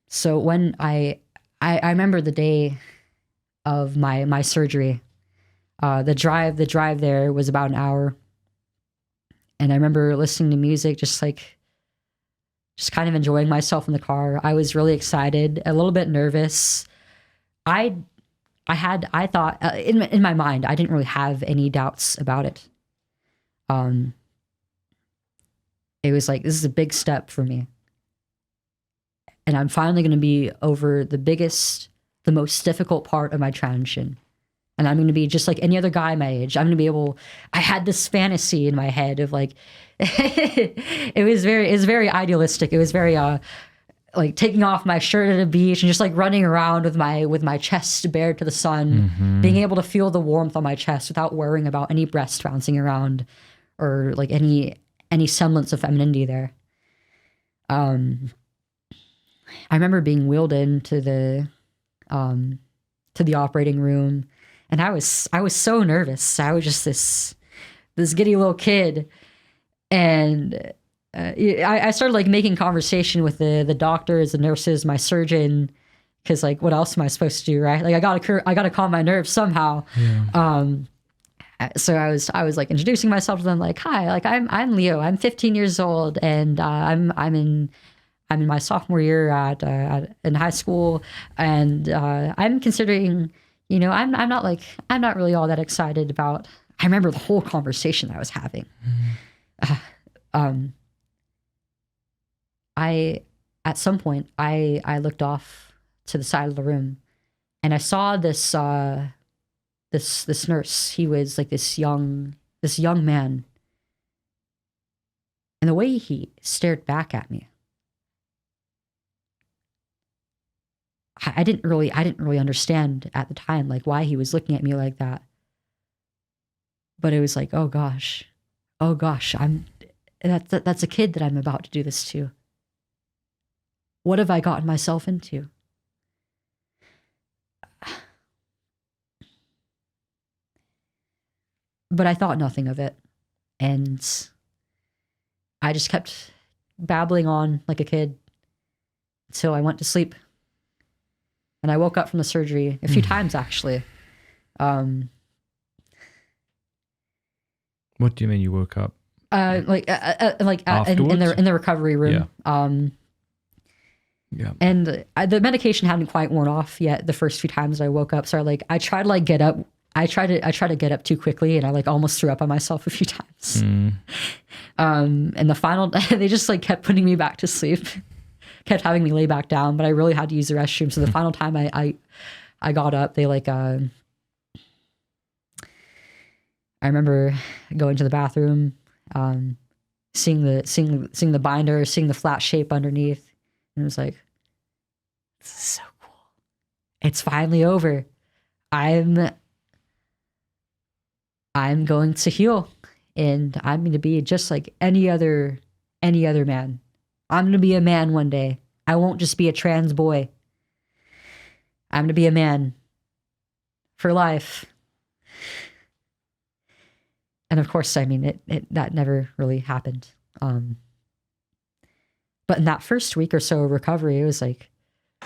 So when I remember the day of my surgery, the drive there was about an hour. And I remember listening to music, just kind of enjoying myself in the car. I was really excited, a little bit nervous. I thought in my mind, I didn't really have any doubts about it. It was like, this is a big step for me. And I'm finally going to be over the most difficult part of my transition. And I'm going to be just like any other guy my age. I'm going to be I had this fantasy in my head of like, it was very idealistic. It was very, like taking off my shirt at a beach and just like running around with my chest bared to the sun, being able to feel the warmth on my chest without worrying about any breast bouncing around or like any semblance of femininity there. I remember being wheeled into the operating room, and I was so nervous. I was just this giddy little kid, and I started like making conversation with the doctors, the nurses, my surgeon, because like what else am I supposed to do, right? Like I gotta calm my nerves somehow. Yeah. So I was like introducing myself to them, like, hi, like I'm Leo. I'm 15 years old, and I'm in my sophomore year in high school, and I'm considering, I'm not really all that excited about. I remember the whole conversation that I was having. At some point I looked off to the side of the room, and I saw this nurse. He was like this young man, and the way he stared back at me, I didn't really understand at the time, like why he was looking at me like that. But it was like, oh gosh, that's a kid that I'm about to do this to. What have I gotten myself into? But I thought nothing of it. And I just kept babbling on like a kid until I went to sleep. And I woke up from the surgery a few times, actually. What do you mean you woke up? In the recovery room. Yeah. Yeah. And the medication hadn't quite worn off yet the first few times I woke up. So I tried to like get up. I tried to get up too quickly, and I like almost threw up on myself a few times. And the final, they just like kept putting me back to sleep, kept having me lay back down, but I really had to use the restroom. So the final time I got up, they like, I remember going to the bathroom, seeing the binder, seeing the flat shape underneath. And it was like, this is so cool. It's finally over. I'm going to heal, and I'm going to be just like any other man. I'm going to be a man one day. I won't just be a trans boy. I'm going to be a man for life. And of course, I mean, that never really happened. But in that first week or so of recovery, it was like,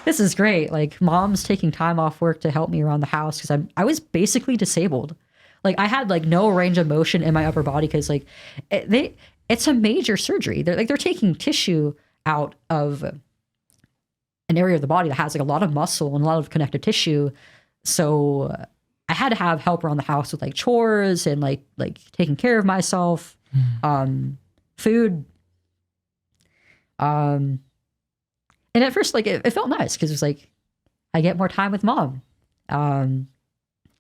this is great. Like, mom's taking time off work to help me around the house because I was basically disabled. Like, I had like no range of motion in my upper body because like it's a major surgery. They're taking tissue out of an area of the body that has like a lot of muscle and a lot of connective tissue. So I had to have help around the house with like chores and like taking care of myself, food. And at first, like it felt nice because it was like I get more time with mom. And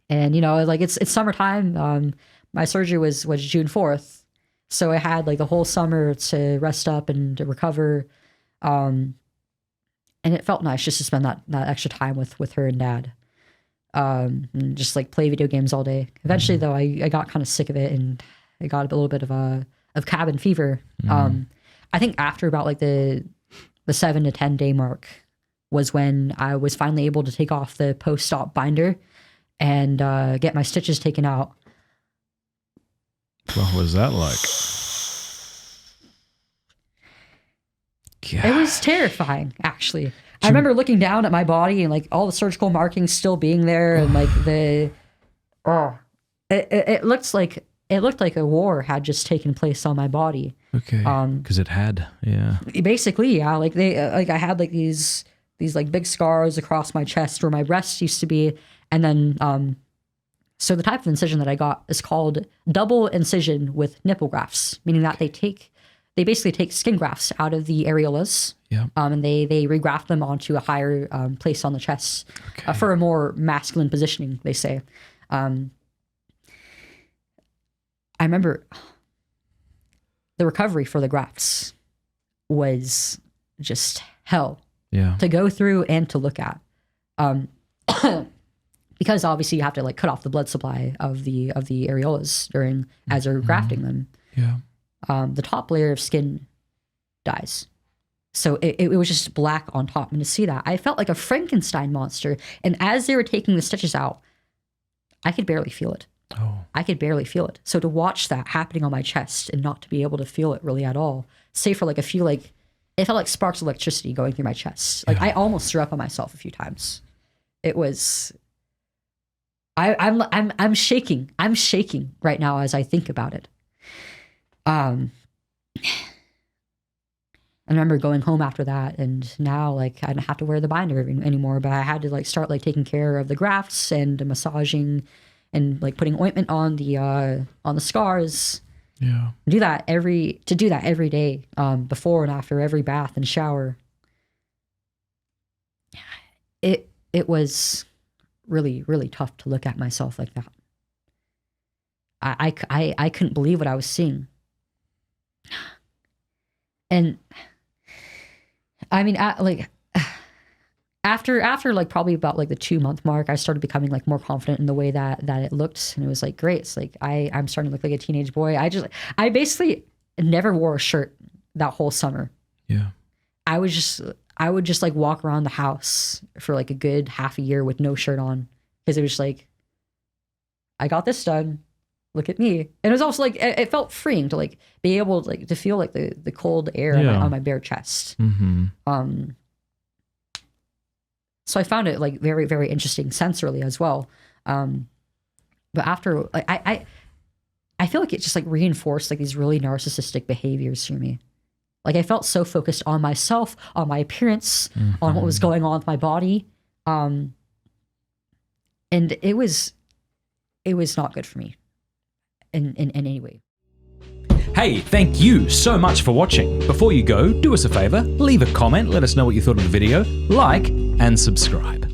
like it's summertime. My surgery was June 4th, so I had like the whole summer to rest up and to recover. And it felt nice just to spend that extra time with her and dad. And just like play video games all day. Eventually, though, I got kind of sick of it, and I got a little bit of cabin fever. I think after about like the 7 to 10 day mark was when I was finally able to take off the post-op binder and get my stitches taken out. What was that like? Yeah. It was terrifying, actually. I remember looking down at my body and like all the surgical markings still being there, and like it looked like a war had just taken place on my body. Okay. Because it had, yeah. Basically, yeah. Like I had like these like big scars across my chest where my breast used to be, and then so the type of incision that I got is called double incision with nipple grafts, meaning that they basically take skin grafts out of the areolas. Yeah. And they regraft them onto a higher place on the chest for a more masculine positioning, they say. I remember the recovery for the grafts was just hell to go through and to look at. Because obviously you have to like cut off the blood supply of the areolas as they're grafting them. Yeah. The top layer of skin dies. So it was just black on top. And to see that, I felt like a Frankenstein monster. And as they were taking the stitches out, I could barely feel it. Oh. I could barely feel it. So to watch that happening on my chest and not to be able to feel it really at all, save for like it felt like sparks of electricity going through my chest. Like I almost threw up on myself a few times. It was, I'm shaking. I'm shaking right now as I think about it. I remember going home after that, and now like I don't have to wear the binder anymore, but I had to like start like taking care of the grafts and massaging and like putting ointment on the scars. Yeah. Do that every day, before and after every bath and shower. It was really, really tough to look at myself like that. I couldn't believe what I was seeing. And I mean, after like probably about like the 2-month mark, I started becoming like more confident in the way that it looked, and it was like great. It's like I'm starting to look like a teenage boy. I basically never wore a shirt that whole summer. Yeah. I would just like walk around the house for like a good half a year with no shirt on, because it was just like, I got this done. Look at me. And it was also like, it felt freeing to like be able to like to feel like the cold air on my bare chest. Mm-hmm. So I found it like very, very interesting sensorily as well. But after like, I feel like it just like reinforced like these really narcissistic behaviors through me. Like I felt so focused on myself, on my appearance, on what was going on with my body. And it was not good for me. In any way. Hey, thank you so much for watching. Before you go, do us a favor, leave a comment, let us know what you thought of the video, like, and subscribe.